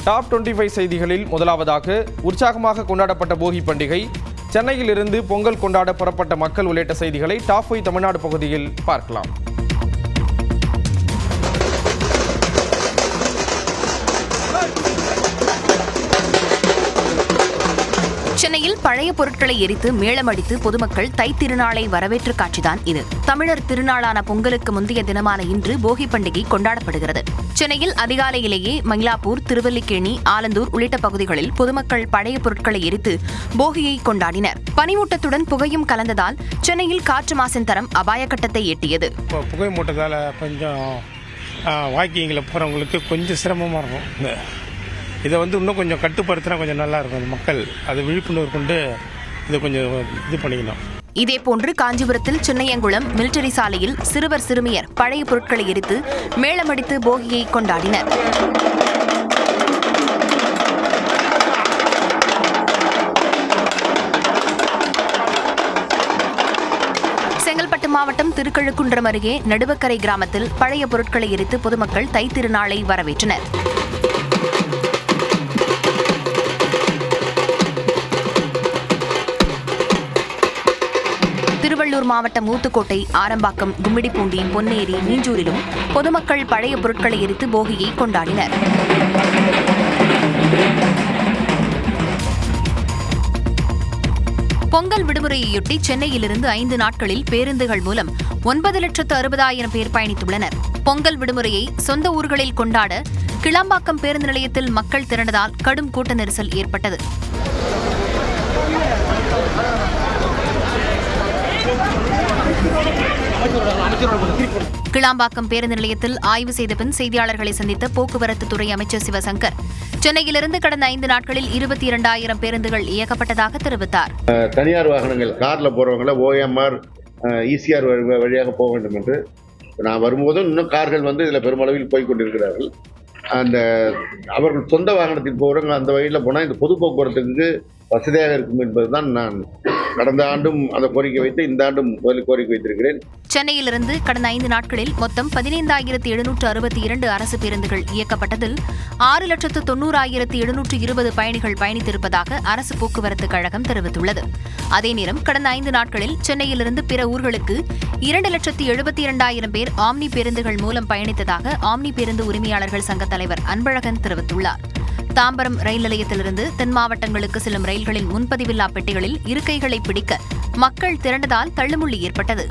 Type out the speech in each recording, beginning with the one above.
Top 25 செய்திகளில் முதலாவதாக உற்சாகமாக கொண்டாடப்பட்ட போகி பண்டிகை, சென்னையில் இருந்து பொங்கல் கொண்டாட புறப்பட்ட மக்கள் உள்ளிட்ட செய்திகளை டாப் 5 தமிழ்நாடு பகுதியில் பார்க்கலாம். சென்னையில் பழைய பொருட்களை எரித்து மேளமடித்து பொதுமக்கள் தைத்திருநாளை வரவேற்ற காட்சிதான் இது. தமிழர் திருநாளான பொங்கலுக்கு முந்தைய தினமான இன்று போகி பண்டிகை கொண்டாடப்படுகிறது. சென்னையில் அதிகாலையிலேயே மயிலாப்பூர், திருவல்லிக்கேணி, ஆலந்தூர் உள்ளிட்ட பகுதிகளில் பொதுமக்கள் பழைய பொருட்களை எரித்து போகியை கொண்டாடினர். பனிமூட்டத்துடன் புகையும் கலந்ததால் சென்னையில் காற்று மாசின் தரம் அபாய கட்டத்தை எட்டியது. புகை மூட்டத்தால் கொஞ்சம் வாக்கிங்கில் போகிறவங்களுக்கு கொஞ்சம் சிரமமாக இருக்கும். இதை இன்னும் கொஞ்சம் கட்டுப்படுத்தினா கொஞ்சம் நல்லா இருக்கும். மக்கள் அது விழிப்புணர்வு கொண்டு இதை கொஞ்சம் இது பண்ணிக்கணும். இதேபோன்று காஞ்சிபுரத்தில் சின்னையங்குளம் மிலிட்டரி சாலையில் சிறுவர் சிறுமியர் பழைய பொருட்களை எரித்து மேளமடித்து போகியை கொண்டாடினர். செங்கல்பட்டு மாவட்டம் திருக்கழுக்குன்றம் அருகே நடுவக்கரை கிராமத்தில் பழைய பொருட்களை எரித்து பொதுமக்கள் தைத்திருநாளை வரவேற்றனர். திருவள்ளூர் மாவட்டம் ஊத்துக்கோட்டை, ஆரம்பாக்கம், கும்மிடிப்பூண்டி, பொன்னேரி, மீஞ்சூரிலும் பொதுமக்கள் பழைய பொருட்களை எரித்து போகியை கொண்டாடினர். பொங்கல் விடுமுறையொட்டி சென்னையிலிருந்து 5 நாட்களில் பேருந்துகள் மூலம் 9,60,000 பேர் பயணித்துள்ளனர். பொங்கல் விடுமுறையை சொந்த ஊர்களில் கொண்டாட கிளாம்பாக்கம் பேருந்து நிலையத்தில் மக்கள் திரண்டதால் கடும் கூட்ட நெரிசல் ஏற்பட்டது. கிளாம்பாக்கம் பேருந்து நிலையத்தில் ஆய்வு செய்த பின் செய்தியாளர்களை சந்தித்த போக்குவரத்து துறை அமைச்சர் சிவசங்கர், சென்னையிலிருந்து கடந்த 5 நாட்களில் 22,000 பேருந்துகள் இயக்கப்பட்டதாக தெரிவித்தார். தனியார் வாகனங்கள் கார்ல போறவங்கள OMR, ECR வழியாக போக வேண்டும் என்று நான் வரும்போதும் இன்னும் கார்கள் இதில் பெருமளவில் போய்கொண்டிருக்கிறார்கள். அந்த அவர்கள் சொந்த வாகனத்தில் போகிறவங்க அந்த வழியில் போனால் இந்த பொது போக்குவரத்துக்கு வசதியாக இருக்கும் என்பதுதான் நான் கடந்த ஆண்டும் அந்த கோரிக்கை வைத்து இந்த ஆண்டும் முதலில் கோரிக்கை வைத்திருக்கிறேன். சென்னையிலிருந்து கடந்த 5 நாட்களில் மொத்தம் 15,762 அரசு பேருந்துகள் இயக்கப்பட்டதில் 6,90,720 பயணிகள் பயணித்திருப்பதாக அரசு போக்குவரத்து கழகம் தெரிவித்துள்ளது. அதே நேரம் கடந்த 5 நாட்களில் சென்னையிலிருந்து பிற ஊர்களுக்கு 2,72,000 பேர் ஆம்னி பேருந்துகள் மூலம் பயணித்ததாக ஆம்னி பேருந்து உரிமையாளர்கள் சங்க தலைவர் அன்பழகன் தெரிவித்துள்ளார். தாம்பரம் ரயில் நிலையத்திலிருந்து தென் மாவட்டங்களுக்கு செல்லும் ரயில்களின் முன்பதிவில்லா பெட்டிகளில் இருக்கைகளை பிடிக்க மக்கள் திரண்டதால் தள்ளுமுள்ளி ஏற்பட்டது.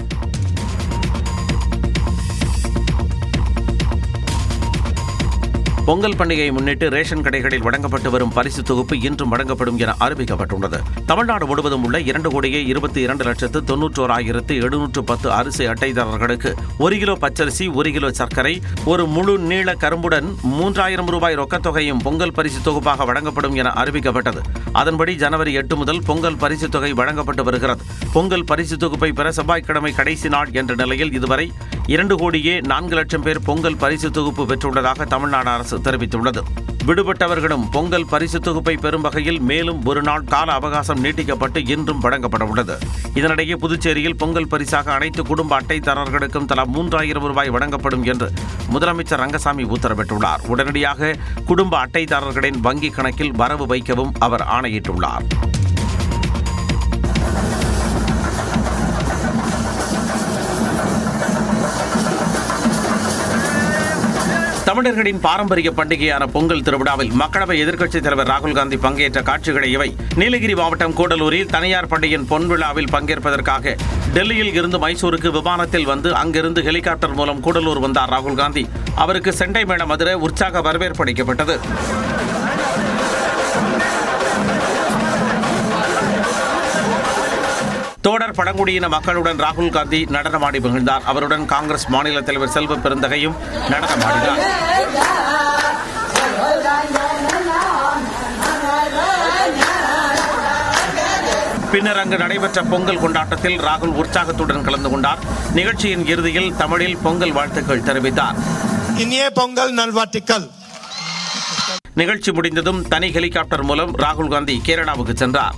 பொங்கல் பண்டிகையை முன்னிட்டு ரேஷன் கடைகளில் வழங்கப்பட்டு வரும் பரிசு தொகுப்பு இன்றும் வழங்கப்படும் என அறிவிக்கப்பட்டுள்ளது. தமிழ்நாடு முழுவதும் உள்ள 2,22,91,710 அரிசி அட்டைதாரர்களுக்கு 1 கிலோ பச்சரிசி, 1 கிலோ சர்க்கரை, ஒரு முழு நீள கரும்புடன் 3,000 ரூபாய் ரொக்கத்தொகையும் பொங்கல் பரிசு தொகுப்பாக வழங்கப்படும் என அறிவிக்கப்பட்டது. அதன்படி ஜனவரி 8 முதல் பொங்கல் பரிசு தொகை வழங்கப்பட்டு வருகிறது. பொங்கல் பரிசு தொகுப்பை பெற செவ்வாய்க்கிழமை கடைசி நாள் என்ற நிலையில் இதுவரை 2,04,00,000 பேர் பொங்கல் பரிசு தொகுப்பு பெற்றுள்ளதாக தமிழ்நாடு அரசு தெரிவித்துள்ளது. விடுபட்டவர்களும் பொங்கல் பரிசு தொகுப்பை பெறும் வகையில் மேலும் ஒரு நாள் கால அவகாசம் நீட்டிக்கப்பட்டு இன்றும் வழங்கப்பட உள்ளது. இதனிடையே புதுச்சேரியில் பொங்கல் பரிசாக அனைத்து குடும்ப அட்டைதாரர்களுக்கும் தலா 3,000 ரூபாய் வழங்கப்படும் என்று முதலமைச்சர் ரங்கசாமி உத்தரவிட்டுள்ளார். உடனடியாக குடும்ப அட்டைதாரர்களின் வங்கிக் கணக்கில் வரவு வைக்கவும் அவர் ஆணையிட்டுள்ளார். தமிழர்களின் பாரம்பரிய பண்டிகையான பொங்கல் திருவிழாவில் மக்களவை எதிர்க்கட்சித் தலைவர் ராகுல் காந்தி பங்கேற்ற காட்சிகளை இவை. நீலகிரி மாவட்டம் கூடலூரில் தனியார் பண்டிகையின் பொன்விழாவில் பங்கேற்பதற்காக டெல்லியில் இருந்து மைசூருக்கு விமானத்தில் வந்து அங்கிருந்து ஹெலிகாப்டர் மூலம் கூடலூர் வந்தார் ராகுல் காந்தி. அவருக்கு செண்டை மேளம் அதிர உற்சாக வரவேற்பு அளிக்கப்பட்டது. தோடர் பழங்குடியின மக்களுடன் ராகுல் காந்தி நடனமாடி மகிழ்ந்தார். அவருடன் காங்கிரஸ் மாநில தலைவர் செல்வ பெருந்தகையும் நடனமாடினார். பின்னர் அங்கு நடைபெற்ற பொங்கல் கொண்டாட்டத்தில் ராகுல் உற்சாகத்துடன் கலந்து கொண்டார். நிகழ்ச்சியின் இறுதியில் தமிழில் பொங்கல் வாழ்த்துக்கள் தெரிவித்தார். இனிய பொங்கல் நல்வாழ்த்துக்கள். நிகழ்ச்சி முடிந்ததும் தனி ஹெலிகாப்டர் மூலம் ராகுல் காந்தி கேரளாவுக்கு சென்றார்.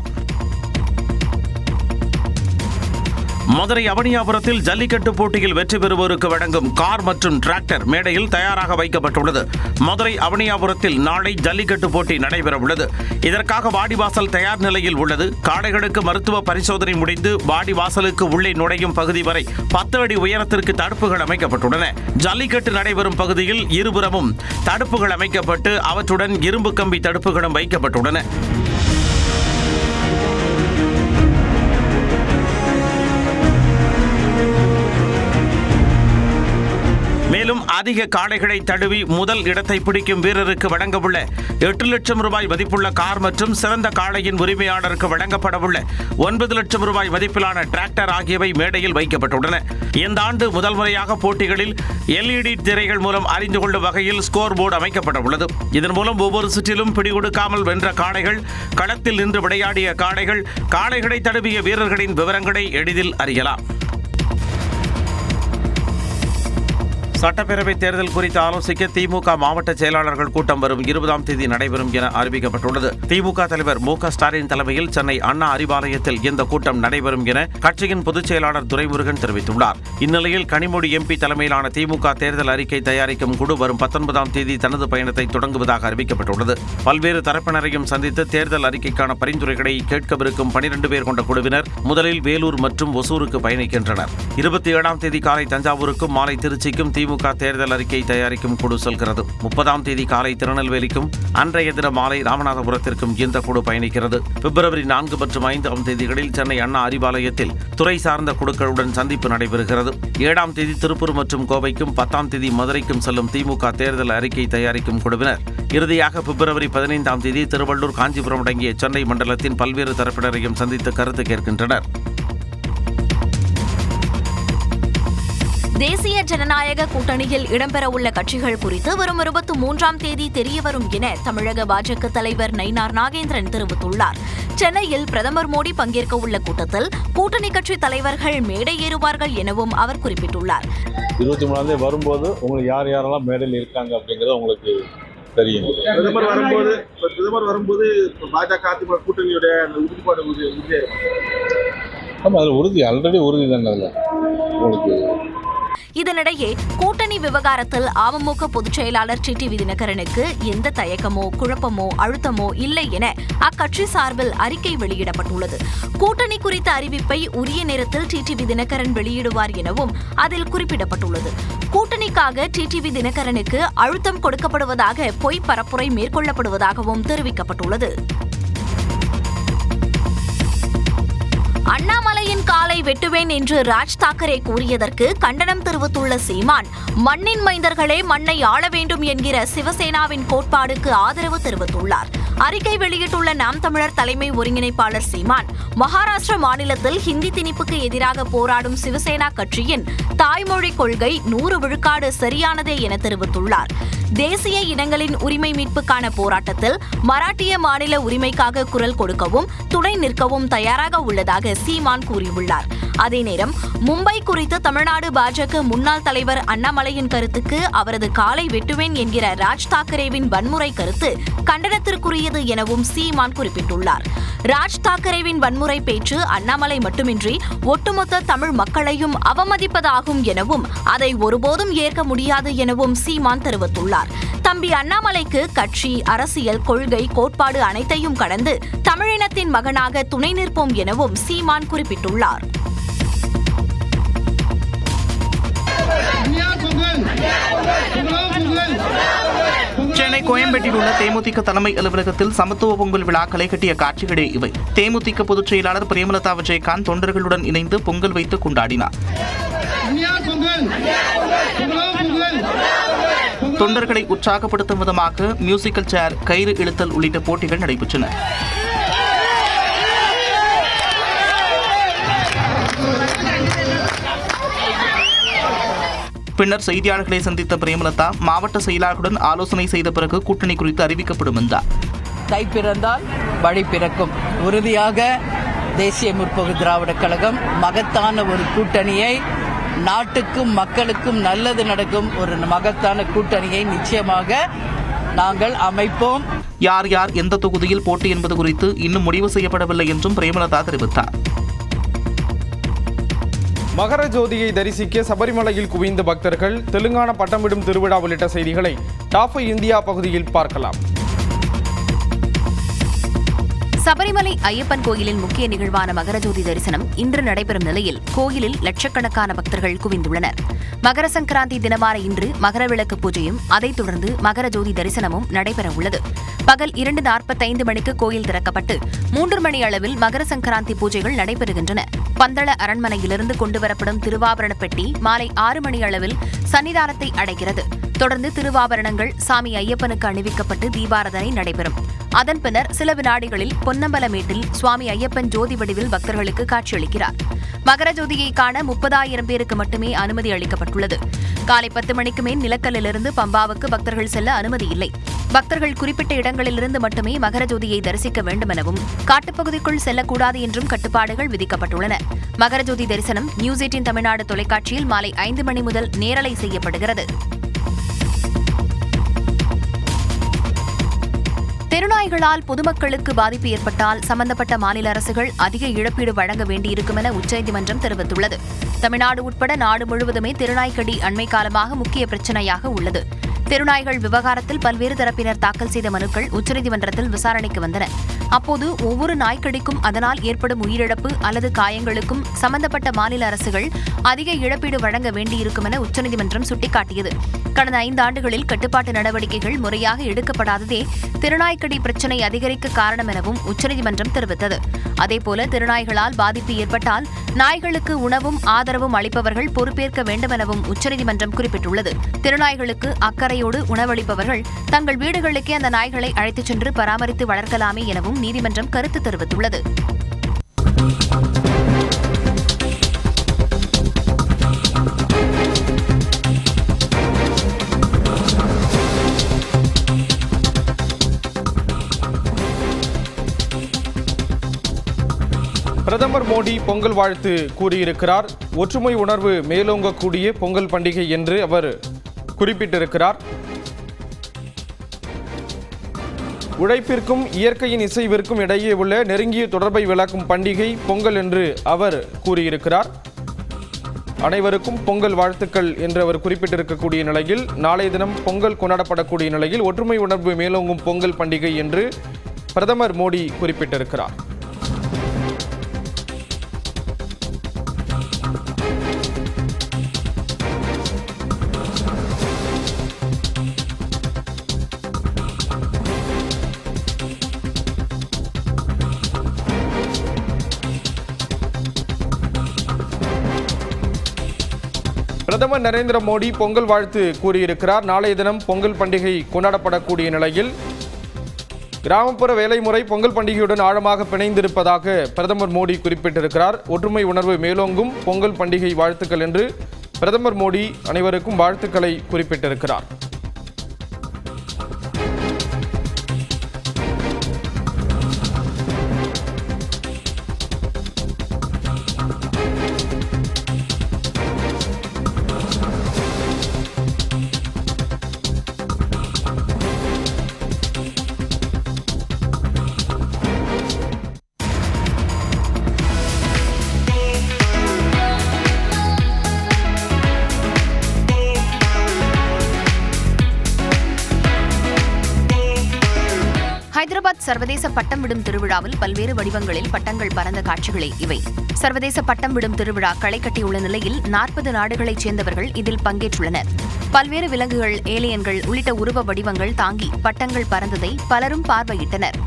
மதுரை அவனியாபுரத்தில் ஜல்லிக்கட்டு போட்டியில் வெற்றி பெறுவோருக்கு வழங்கும் கார் மற்றும் டிராக்டர் மேடையில் தயாராக வைக்கப்பட்டுள்ளது. மதுரை அவனியாபுரத்தில் நாளை ஜல்லிக்கட்டு போட்டி நடைபெறவுள்ளது. இதற்காக வாடிவாசல் தயார் நிலையில் உள்ளது. காளைகளுக்கு மருத்துவ பரிசோதனை முடிந்து வாடிவாசலுக்கு உள்ளே நுழையும் பகுதி வரை 10 அடி உயரத்திற்கு தடுப்புகள் அமைக்கப்பட்டுள்ளன. ஜல்லிக்கட்டு நடைபெறும் பகுதியில் இருபுறமும் தடுப்புகள் அமைக்கப்பட்டு அவற்றுடன் இரும்பு கம்பி தடுப்புகளும் வைக்கப்பட்டுள்ளன. மேலும் அதிக காளைகளை தழுவி முதல் இடத்தை பிடிக்கும் வீரருக்கு வழங்கவுள்ள 8 லட்சம் ரூபாய் மதிப்புள்ள கார் மற்றும் சிறந்த காளையின் உரிமையாளருக்கு வழங்கப்படவுள்ள 9 லட்சம் ரூபாய் மதிப்பிலான டிராக்டர் ஆகியவை மேடையில் வைக்கப்பட்டுள்ளன. இந்த ஆண்டு முதல் முறையாக போட்டிகளில் LED திரைகள் மூலம் அறிந்து கொள்ளும் வகையில் ஸ்கோர் போர்டு அமைக்கப்பட உள்ளது. இதன் மூலம் ஒவ்வொரு சுற்றிலும் பிடிகொடுக்காமல் வென்ற காளைகள், களத்தில் நின்று விளையாடிய காளைகள், காளைகளை தழுவிய வீரர்களின் விவரங்களை எளிதில் அறியலாம். சட்டப்பேரவை தேர்தல் குறித்து ஆலோசிக்க திமுக மாவட்ட செயலாளர்கள் கூட்டம் வரும் 20ஆம் தேதி நடைபெறும் என அறிவிக்கப்பட்டுள்ளது. திமுக தலைவர் மு.க. ஸ்டாலின் தலைமையில் சென்னை அண்ணா அறிவாலயத்தில் இந்த கூட்டம் நடைபெறும் என கட்சியின் பொதுச் செயலாளர் துரைமுருகன் தெரிவித்துள்ளார். இந்நிலையில் கனிமொழி MP தலைமையிலான திமுக தேர்தல் அறிக்கை தயாரிக்கும் குழு வரும் 19ஆம் தேதி தனது பயணத்தை தொடங்குவதாக அறிவிக்கப்பட்டுள்ளது. பல்வேறு தரப்பினரையும் சந்தித்து தேர்தல் அறிக்கைக்கான பரிந்துரைகளை கேட்கவிருக்கும் 12 பேர் கொண்ட குழுவினர் முதலில் வேலூர் மற்றும் ஒசூருக்கு பயணிக்கின்றனர். 27ஆம் தேதி காலை தஞ்சாவூருக்கும் மாலை திருச்சிக்கும் திமுக தேர்தல் அறிக்கை தயாரிக்கும் குழு செல்கிறது. 30ஆம் தேதி காலை திருநெல்வேலிக்கும் அன்றைய தினம் மாலை ராமநாதபுரத்திற்கும் இந்த குழு பயணிக்கிறது. பிப்ரவரி 4 மற்றும் 5ஆம் தேதிகளில் சென்னை அண்ணா அறிவாலயத்தில் துறை சார்ந்த குழுக்களுடன் சந்திப்பு நடைபெறுகிறது. 7ஆம் தேதி திருப்பூர் மற்றும் கோவைக்கும் 10ஆம் தேதி மதுரைக்கும் செல்லும் திமுக தேர்தல் அறிக்கை தயாரிக்கும் குழுவினர் இறுதியாக பிப்ரவரி 15ஆம் தேதி திருவள்ளூர், காஞ்சிபுரம் அடங்கிய சென்னை மண்டலத்தின் பல்வேறு தரப்பினரையும் சந்தித்து கருத்து கேட்கின்றனர். தேசிய ஜனநாயக கூட்டணியில் இடம்பெறவுள்ள கட்சிகள் குறித்து வரும் 23ஆம் தேதி தெரியவரும் என தமிழக பாஜக தலைவர் நயினார் நாகேந்திரன் தெரிவித்துள்ளார். சென்னையில் பிரதமர் மோடி பங்கேற்க உள்ள கூட்டத்தில் கூட்டணி கட்சி தலைவர்கள் மேடை ஏறுவார்கள் எனவும் அவர் குறிப்பிட்டுள்ளார். 23ஆம் தேதி வரும்போது உங்களுக்கு யாரெல்லாம் மேடையில் இருக்காங்க அப்படிங்கிறது உங்களுக்கு தெரியும். பிரதமர் வரும்போது பாஜக அதிமுக கூட்டணியுடைய உறுதிப்பாடு ஆமாம், அதில் உறுதி ஆல்ரெடி உறுதி தானே அதில் உங்களுக்கு. இதனிடையே கூட்டணி விவகாரத்தில் அமமுக பொதுச் செயலாளர் டிடிவி தினகரனுக்கு எந்த தயக்கமோ குழப்பமோ அழுத்தமோ இல்லை என அக்கட்சி சார்பில் அறிக்கை வெளியிடப்பட்டுள்ளது. கூட்டணி குறித்த அறிவிப்பை உரிய நேரத்தில் டிடிவி தினகரன் வெளியிடுவார் எனவும் அதில் குறிப்பிடப்பட்டுள்ளது. கூட்டணிக்காக டிடிவி தினகரனுக்கு அழுத்தம் கொடுக்கப்படுவதாக பொய் பரப்புரை மேற்கொள்ளப்படுவதாகவும் தெரிவிக்கப்பட்டுள்ளது. அண்ணாமலையின் காலை வெட்டுவேன் என்று ராஜ் தாக்கரே கூறியதற்கு கண்டனம் தெரிவித்துள்ள சீமான், மண்ணின் மைந்தர்களே மண்ணை ஆள வேண்டும் என்கிற சிவசேனாவின் கோட்பாடுக்கு ஆதரவு தெரிவித்துள்ளார். அறிக்கை வெளியிட்டுள்ள நாம் தமிழர் தலைமை ஒருங்கிணைப்பாளர் சீமான், மகாராஷ்டிரா மாநிலத்தில் ஹிந்தி திணிப்புக்கு எதிராக போராடும் சிவசேனா கட்சியின் தாய்மொழி கொள்கை 100 விழுக்காடு சரியானதே என தெரிவித்துள்ளார். தேசிய இனங்களின் உரிமை மீட்புக்கான போராட்டத்தில் மராட்டிய மாநில உரிமைக்காக குரல் கொடுக்கவும் துணை நிற்கவும் தயாராக உள்ளதாக சீமான் கூறியுள்ளார். அதே நேரம் மும்பை குறித்து தமிழ்நாடு பாஜக முன்னாள் தலைவர் அண்ணாமலையின் கருத்துக்கு அவரது காலை வெட்டுவேன் என்கிற ராஜ் தாக்கரேவின் வன்முறை கருத்து கண்டனத்திற்குரியது எனவும் சீமான் குறிப்பிட்டுள்ளார். ராஜ் தாக்கரேவின் வன்முறை பேச்சு அண்ணாமலை மட்டுமின்றி ஒட்டுமொத்த தமிழ் மக்களையும் அவமதிப்பதாகும் எனவும் அதை ஒருபோதும் ஏற்க முடியாது எனவும் சீமான் தெரிவித்துள்ளார். தம்பி அண்ணாமலைக்கு கட்சி, அரசியல், கொள்கை, கோட்பாடு அனைத்தையும் கடந்து தமிழினத்தின் மகனாக துணை நிற்போம் எனவும் சீமான் குறிப்பிட்டுள்ளார். சென்னை கோயம்பேட்டில் உள்ள தேமுதிக தலைமை அலுவலகத்தில் சமத்துவ பொங்கல் விழா களை கட்டிய காட்சிகளே இவை. தேமுதிக பொதுச் செயலாளர் பிரேமலதா விஜயகாந்த் தொண்டர்களுடன் இணைந்து பொங்கல் வைத்து கொண்டாடினார். தொண்டர்களை உற்சாகப்படுத்தும் விதமாக மியூசிக்கல் சேர், கயிறு இழுத்தல் உள்ளிட்ட போட்டிகள் நடைபெற்றன. பின்னர் செய்தியாளர்களை சந்தித்த பிரேமலதா மாவட்ட செயலாளர்களுடன் ஆலோசனை செய்த பிறகு கூட்டணி குறித்து அறிவிக்கப்படும் என்றார். தை பிறந்தால் வழி பிறக்கும். உறுதியாக தேசிய முற்போக்கு திராவிட கழகம் மகத்தான ஒரு கூட்டணியை, நாட்டுக்கும் மக்களுக்கும் நல்லது நடக்கும் ஒரு மகத்தான கூட்டணியை நிச்சயமாக நாங்கள் அமைப்போம். யார் யார் எந்த தொகுதியில் போட்டி என்பது குறித்து இன்னும் முடிவு செய்யப்படவில்லை என்றும் பிரேமலதா தெரிவித்தார். மகர ஜோதியை தரிசிக்க சபரிமலையில் குவிந்த பக்தர்கள், தெலுங்கானா பட்டமிடும் திருவிழா உள்ளிட்ட செய்திகளை டாப் இந்தியா பகுதியில் பார்க்கலாம். சபரிமலை ஐயப்பன் கோயிலின் முக்கிய நிகழ்வான மகரஜோதி தரிசனம் இன்று நடைபெறும் நிலையில் கோயிலில் லட்சக்கணக்கான பக்தர்கள் குவிந்துள்ளனர். மகர சங்கராந்தி தினமான இன்று மகர விளக்கு பூஜையும் அதைத் தொடர்ந்து மகரஜோதி தரிசனமும் நடைபெறவுள்ளது. பகல் 2:45 மணிக்கு கோயில் திறக்கப்பட்டு 3 மணி அளவில் மகர சங்கராந்தி பூஜைகள் நடைபெறுகின்றன. பந்தள அரண்மனையிலிருந்து கொண்டுவரப்படும் திருவாபரண பெட்டி மாலை 6 மணி அளவில் சன்னிதானத்தை அடைகிறது. தொடர்ந்து திருவாபரணங்கள் சாமி ஐயப்பனுக்கு அணிவிக்கப்பட்டு தீபாராதனை நடைபெறும். அதன் பின்னர் சில வினாடிகளில் பொன்னம்பலமேட்டில் சுவாமி ஐயப்பன் ஜோதி வடிவில் பக்தர்களுக்கு காட்சியளிக்கிறார். மகர ஜோதியை காண 30,000 பேருக்கு மட்டுமே அனுமதி அளிக்கப்பட்டுள்ளது. காலை 10 மணிக்கு மேல் நிலக்கல்லிலிருந்து பம்பாவுக்கு பக்தர்கள் செல்ல அனுமதி இல்லை. பக்தர்கள் குறிப்பிட்ட இடங்களிலிருந்து மட்டுமே மகர ஜோதியை தரிசிக்க வேண்டும் எனவும், காட்டுப்பகுதிக்குள் செல்லக்கூடாது என்றும் கட்டுப்பாடுகள் விதிக்கப்பட்டுள்ளன. மகரஜோதி தரிசனம் நியூஸ் 18 தமிழ்நாடு தொலைக்காட்சியில் மாலை 5 மணி முதல் நேரலை செய்யப்படுகிறது. தெருநாய்களால் பொதுமக்களுக்கு பாதிப்பு ஏற்பட்டால் சம்பந்தப்பட்ட மாநில அரசுகள் அதிக இழப்பீடு வழங்க வேண்டியிருக்கும் என உச்சநீதிமன்றம் தெரிவித்துள்ளது. தமிழ்நாடு உட்பட நாடு முழுவதுமே தெருநாய்க்கடி அண்மை காலமாக முக்கிய பிரச்சினையாக உள்ளது. தெருநாய்கள் விவகாரத்தில் பல்வேறு தரப்பினர் தாக்கல் செய்த மனுக்கள் உச்சநீதிமன்றத்தில் விசாரணைக்கு வந்தன. அப்போது ஒவ்வொரு நாய்க்கடிக்கும் அதனால் ஏற்படும் உயிரிழப்பு அல்லது காயங்களுக்கும் சம்பந்தப்பட்ட மாநில அரசுகள் அதிக இழப்பீடு வழங்க வேண்டியிருக்கும் என உச்சநீதிமன்றம் சுட்டிக்காட்டியது. கடந்த 5 ஆண்டுகளில் கட்டுப்பாட்டு நடவடிக்கைகள் முறையாக எடுக்கப்படாததே திருநாய்க்கடி பிரச்சினை அதிகரிக்க காரணம் எனவும் உச்சநீதிமன்றம் தெரிவித்தது. அதேபோல திருநாய்களால் பாதிப்பு ஏற்பட்டால் நாய்களுக்கு உணவும் ஆதரவும் அளிப்பவர்கள் பொறுப்பேற்க வேண்டும் எனவும் உச்சநீதிமன்றம் குறிப்பிட்டுள்ளது. திருநாய்களுக்கு அக்கறையோடு உணவளிப்பவர்கள் தங்கள் வீடுகளுக்கே அந்த நாய்களை அழைத்துச் சென்று பராமரித்து வளர்க்கலாமே எனவும் நீதிமன்றம் கருத்து தெரிவித்துள்ளது. பிரதமர் மோடி பொங்கல் வாழ்த்து கூறியிருக்கிறார். ஒற்றுமை உணர்வு மேலோங்கக்கூடிய பொங்கல் பண்டிகை என்று அவர் குறிப்பிட்டிருக்கிறார். உழைப்பிற்கும் இயற்கையின் இசைவிற்கும் இடையே உள்ள நெருங்கிய தொடர்பை விளக்கும் பண்டிகை பொங்கல் என்று அவர் கூறியிருக்கிறார். அனைவருக்கும் பொங்கல் வாழ்த்துக்கள் என்று அவர் குறிப்பிட்டிருக்கக்கூடிய நிலையில், நாளைய தினம் பொங்கல் கொண்டாடப்படக்கூடிய நிலையில் ஒற்றுமை உணர்வு மேலோங்கும் பொங்கல் பண்டிகை என்று பிரதமர் மோடி குறிப்பிட்டிருக்கிறார். பிரதமர் நரேந்திர மோடி பொங்கல் வாழ்த்து கூறியிருக்கிறார். நாளைய தினம் பொங்கல் பண்டிகை கொண்டாடப்படக்கூடிய நிலையில் கிராமப்புற வேலைமுறை பொங்கல் பண்டிகையுடன் ஆழமாக பிணைந்திருப்பதாக பிரதமர் மோடி குறிப்பிட்டிருக்கிறார். ஒற்றுமை உணர்வு மேலோங்கும் பொங்கல் பண்டிகை வாழ்த்துக்கள் என்று பிரதமர் மோடி அனைவருக்கும் வாழ்த்துக்களை குறிப்பிட்டிருக்கிறார். ஹைதராபாத் சர்வதேச பட்டம் விடும் திருவிழாவில் பல்வேறு வடிவங்களில் பட்டங்கள் பறந்த காட்சிகளே இவை. சர்வதேச பட்டம் விடும் திருவிழா களை கட்டியுள்ள நிலையில் 40 நாடுகளைச் சேர்ந்தவர்கள் இதில் பங்கேற்றுள்ளனர். பல்வேறு விலங்குகள், ஏலியன்கள் உள்ளிட்ட உருவ வடிவங்கள் தாங்கி பட்டங்கள் பறந்ததை பலரும் பார்வையிட்டனர்.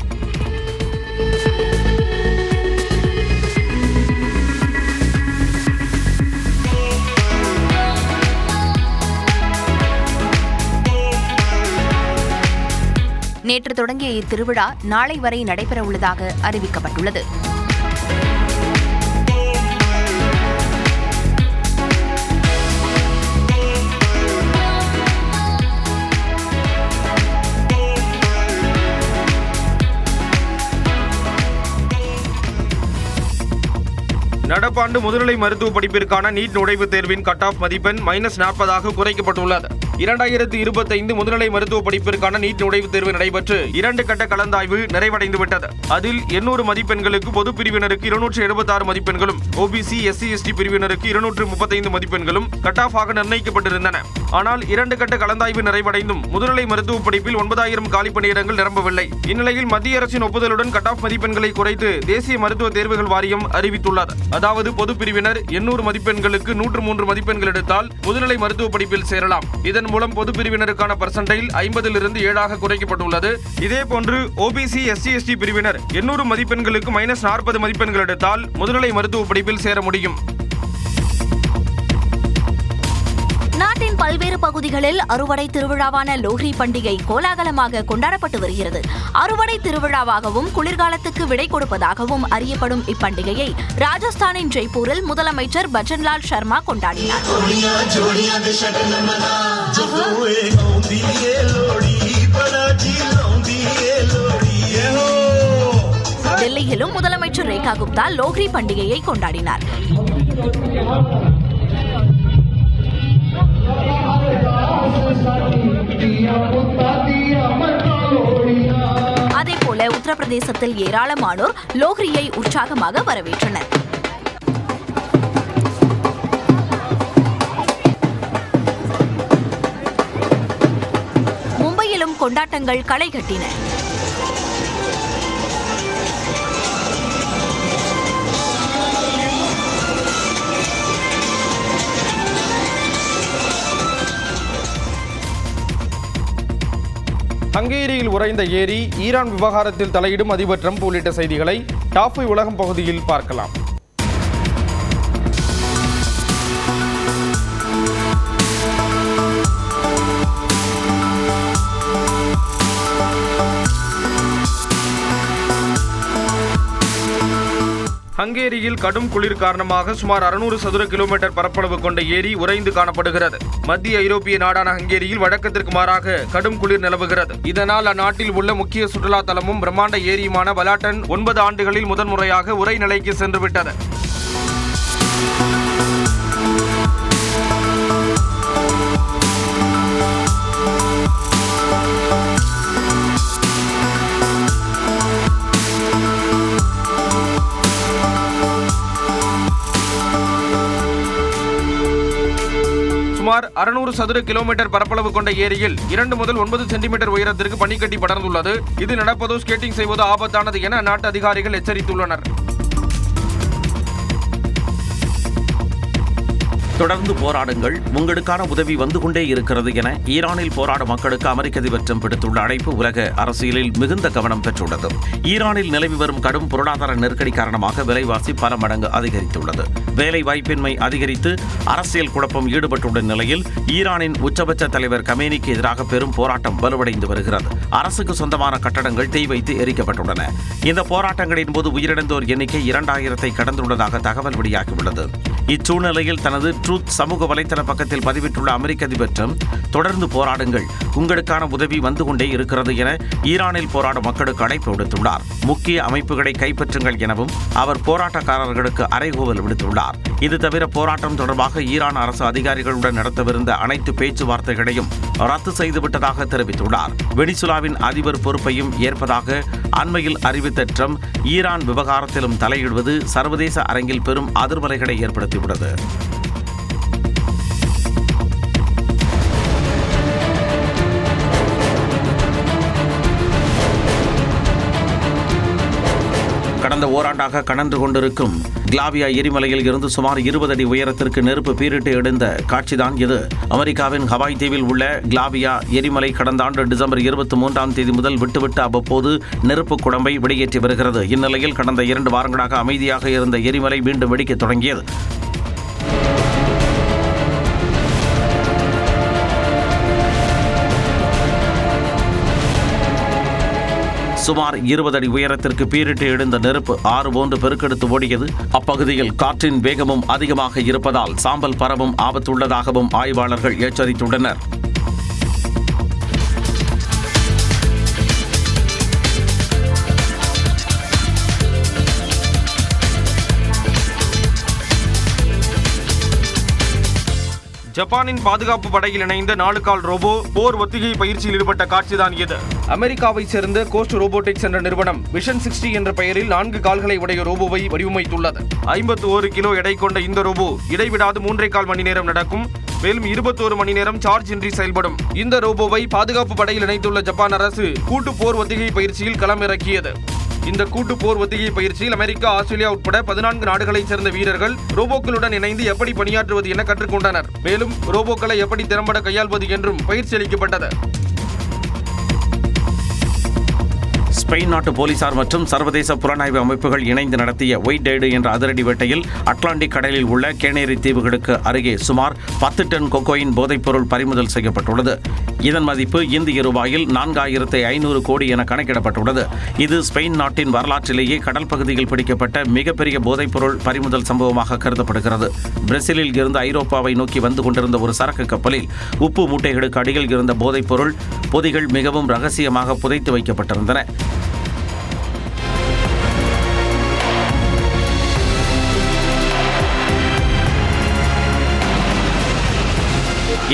நேற்று தொடங்கிய இத்திருவிழா நாளை வரை நடைபெறவுள்ளதாக அறிவிக்கப்பட்டுள்ளது. நடப்பு நடப்பாண்டு முதுநிலை மருத்துவ படிப்பிற்கான நீட் நுழைவுத் தேர்வின் கட் ஆஃப் மதிப்பெண் -40 குறைக்கப்பட்டுள்ளது. 2025 முதுநிலை மருத்துவ படிப்பிற்கான நீட் நுழைவுத் தேர்வு நடைபெற்று 2 கட்ட கலந்தாய்வு நிறைவடைந்துவிட்டது. அதில் 800 மதிப்பெண்களுக்கு பொது பிரிவினருக்கு 276 மதிப்பெண்களும், ஓபிசி எஸ்சி எஸ்டி பிரிவினருக்கு 235 மதிப்பெண்களும் கட் ஆஃப் ஆக நிர்ணயிக்கப்பட்டிருந்தன. ஆனால் 2 கட்ட கலந்தாய்வு நிறைவடைந்தும் முதுநிலை மருத்துவ படிப்பில் 9000 காலி பணியிடங்கள் நிரம்பவில்லை. இந்நிலையில் மத்திய அரசின் ஒப்புதலுடன் கட் ஆஃப் மதிப்பெண்களை குறைத்து தேசிய மருத்துவ தேர்வுகள் வாரியம் அறிவித்துள்ளது. அதாவது பொது பிரிவினர் 800 மதிப்பெண்களுக்கு 103 மதிப்பெண்கள் எடுத்தால் முதுநிலை மருத்துவ படிப்பில் சேரலாம். இதன் மூலம் பொது பிரிவினருக்கான பர்சன்டைல் 50லிருந்து 7 குறைக்கப்பட்டுள்ளது. இதேபோன்று ஓபிசி எஸ்சி எஸ்டி பிரிவினர் 800 மதிப்பெண்களுக்கு -40 மதிப்பெண்கள் எடுத்தால் முதுநிலை மருத்துவ படிப்பில் சேர முடியும். நாட்டின் பல்வேறு பகுதிகளில் அறுவடை திருவிழாவான லோஹ்ரி பண்டிகை கோலாகலமாக கொண்டாடப்பட்டு வருகிறது. அறுவடை திருவிழாவாகவும் குளிர்காலத்துக்கு விடை கொடுப்பதாகவும் அறியப்படும் இப்பண்டிகையை ராஜஸ்தானின் ஜெய்ப்பூரில் முதலமைச்சர் பஜன்லால் சர்மா கொண்டாடினார். டெல்லியிலும் முதலமைச்சர் ரேகா குப்தா லோஹ்ரி பண்டிகையை கொண்டாடினார். அதேபோல உத்தரப்பிரதேசத்தில் ஏராளமானோர் லோஹ்ரியை உற்சாகமாக வரவேற்றனர். மும்பையிலும் கொண்டாட்டங்கள் களை கட்டின. ஹங்கேரியில் உறைந்த ஏரி, ஈரான் விவகாரத்தில் தலையிடும் அதிபர் ட்ரம்ப் உள்ளிட்ட செய்திகளை டாப் 5 உலகம் பகுதியில் பார்க்கலாம். ஹங்கேரியில் கடும் குளிர் காரணமாக சுமார் 600 சதுர கிலோமீட்டர் பரப்பளவு கொண்ட ஏரி உறைந்து காணப்படுகிறது. மத்திய ஐரோப்பிய நாடான ஹங்கேரியில் வழக்கத்திற்கு மாறாக கடும் குளிர் நிலவுகிறது. இதனால் அந்நாட்டில் உள்ள முக்கிய சுற்றுலா தலமும் பிரம்மாண்ட ஏரியுமான பலாட்டன் 9 ஆண்டுகளில் முதன்முறையாக உறை நிலைக்கு சென்றுவிட்டது. சுமார் 600 சதுர கிலோமீட்டர் பரப்பளவு கொண்ட ஏரியில் 2 முதல் 9 சென்டிமீட்டர் உயரத்திற்கு பனிக்கட்டி படர்ந்துள்ளது. இது நடப்பதோ ஸ்கேட்டிங் செய்வதோ ஆபத்தானது என அந்நாட்டு அதிகாரிகள் எச்சரித்துள்ளனர். தொடர்ந்து போராடுங்கள், உங்களுக்கான உதவி வந்து கொண்டே இருக்கிறது என ஈரானில் போராடும் மக்களுக்கு அமெரிக்க அதிபர் ட்ரம்ப் விடுத்துள்ள அழைப்பு உலக அரசியலில் மிகுந்த கவனம் பெற்றுள்ளது. ஈரானில் நிலவி வரும் கடும் பொருளாதார நெருக்கடி காரணமாக விலைவாசி பல மடங்கு அதிகரித்துள்ளது. வேலை வாய்ப்பின்மை அதிகரித்து அரசியல் குழப்பம் ஈடுபட்டுள்ள நிலையில் ஈரானின் உச்சபட்ச தலைவர் கமேனிக்கு எதிராக பெரும் போராட்டம் வலுவடைந்து வருகிறது. அரசுக்கு சொந்தமான கட்டடங்கள் தீ வைத்து எரிக்கப்பட்டுள்ளன. இந்த போராட்டங்களின் போது உயிரிழந்தோர் எண்ணிக்கை 2000 கடந்துள்ளதாக தகவல் வெளியாகியுள்ளது. இச்சூழ்நிலையில் தனது ட்ரூத் சமூக வலைதள பக்கத்தில் பதிவிட்டுள்ள அமெரிக்க அதிபர் ட்ரம்ப், தொடர்ந்து போராடுங்கள், உங்களுக்கான உதவி வந்து கொண்டே இருக்கிறது என ஈரானில் போராடும் மக்களுக்கு அழைப்பு விடுத்துள்ளார். முக்கிய அமைப்புகளை கைப்பற்றுங்கள் எனவும் அவர் போராட்டக்காரர்களுக்கு அறைகூவல் விடுத்துள்ளார். இது தவிர போராட்டம் தொடர்பாக ஈரான் அரசு அதிகாரிகளுடன் நடத்தவிருந்த அனைத்து பேச்சுவார்த்தைகளையும் ரத்து செய்துவிட்டதாக தெரிவித்துள்ளார். வெனிசுலாவின் அதிபர் பொறுப்பையும் ஏற்பதாக அண்மையில் அறிவித்த ட்ரம்ப், ஈரான் விவகாரத்திலும் தலையிடுவது சர்வதேச அரங்கில் பெரும் அதிர்வலைகளை ஏற்படுத்தியுள்ளது. கடந்த ஓராண்டாக கனன்று கொண்டிருக்கும் கிளாவியா எரிமலையில் இருந்து சுமார் 20 அடி உயரத்திற்கு நெருப்பு பீரிட்டு எழுந்த காட்சிதான் இது. அமெரிக்காவின் ஹவாய் தீவில் உள்ள கிளாவியா எரிமலை கடந்த ஆண்டு டிசம்பர் 23ஆம் தேதி முதல் விட்டுவிட்டு அவ்வப்போது நெருப்பு குடம்பை வெளியேற்றி வருகிறது. இந்நிலையில் கடந்த 2 வாரங்களாக அமைதியாக இருந்த எரிமலை மீண்டும் வெடிக்கத் தொடங்கியது. சுமார் 20 அடி உயரத்திற்கு பீரிட்டு எழுந்த நெருப்பு ஆறு போன்று பெருக்கெடுத்து ஓடியது. அப்பகுதியில் காற்றின் வேகமும் அதிகமாக இருப்பதால் சாம்பல் பரவும் ஆபத்துள்ளதாகவும் ஆய்வாளர்கள் எச்சரித்துள்ளனர். ஜப்பானின் பாதுகாப்பு படையில் இணைந்த 4 கால் ரோபோ போர் ஒத்திகை பயிற்சியில் ஈடுபட்ட காட்சிதான் இது. அமெரிக்காவை சேர்ந்த கோஸ்ட் ரோபோட்டிக்ஸ் என்ற நிறுவனம் விஷன் 60 என்ற பெயரில் 4 கால்களை உடைய ரோபோவை வடிவமைத்துள்ளது. 51 கிலோ எடை கொண்ட இந்த ரோபோ இடைவிடாது 3.25 மணி நேரம் நடக்கும். மேலும் 21 மணி நேரம் சார்ஜ் இன்றி செயல்படும். இந்த ரோபோவை பாதுகாப்பு படையில் இணைத்துள்ள ஜப்பான் அரசு கூட்டு போர் ஒத்திகை பயிற்சியில் களமிறக்கியது. இந்த கூட்டு போர் ஒத்திகை பயிற்சியில் அமெரிக்கா, ஆஸ்திரேலியா உட்பட 14 நாடுகளைச் சேர்ந்த வீரர்கள் ரோபோக்களுடன் இணைந்து எப்படி பணியாற்றுவது என கற்றுக்கொண்டனர். மேலும் ரோபோக்களை எப்படி திறம்பட கையாள்வது என்றும் பயிற்சி அளிக்கப்பட்டது. ஸ்பெயின் நாட்டு போலீசார் மற்றும் சர்வதேச புலனாய்வு அமைப்புகள் இணைந்து நடத்திய ஒயிட் டைடு என்ற அதிரடி வேட்டையில் அட்லாண்டிக் கடலில் உள்ள கேனரி தீவுகளுக்கு அருகே சுமார் 10 டன் கொக்கோயின் போதைப்பொருள் பறிமுதல் செய்யப்பட்டுள்ளது. இதன் மதிப்பு இந்திய ரூபாயில் 4500 கோடி என கணக்கிடப்பட்டுள்ளது. இது ஸ்பெயின் நாட்டின் வரலாற்றிலேயே கடல் பகுதியில் பிடிக்கப்பட்ட மிகப்பெரிய போதைப்பொருள் பறிமுதல் சம்பவமாக கருதப்படுகிறது. பிரேசிலில் இருந்து ஐரோப்பாவை நோக்கி வந்து கொண்டிருந்த ஒரு சரக்கு கப்பலில் உப்பு மூட்டைகளுக்கு அடியில் இருந்த போதைப்பொருள் பொதிகள் மிகவும் ரகசியமாக புதைத்து வைக்கப்பட்டிருந்தன.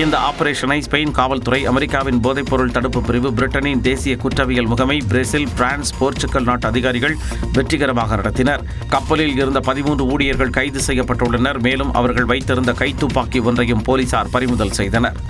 இந்த ஆபரேஷனை ஸ்பெயின் காவல்துறை, அமெரிக்காவின் போதைப்பொருள் தடுப்பு பிரிவு, பிரிட்டனின் தேசிய குற்றவியல் முகமை, பிரேசில், பிரான்ஸ், போர்ச்சுகல் நாட்டு அதிகாரிகள் வெற்றிகரமாக நடத்தினர். கப்பலில் இருந்த 13 ஊழியர்கள் கைது செய்யப்பட்டுள்ளனர். மேலும் அவர்கள் வைத்திருந்த கைத்துப்பாக்கி ஒன்றையும் போலீசார் பறிமுதல் செய்தனர்.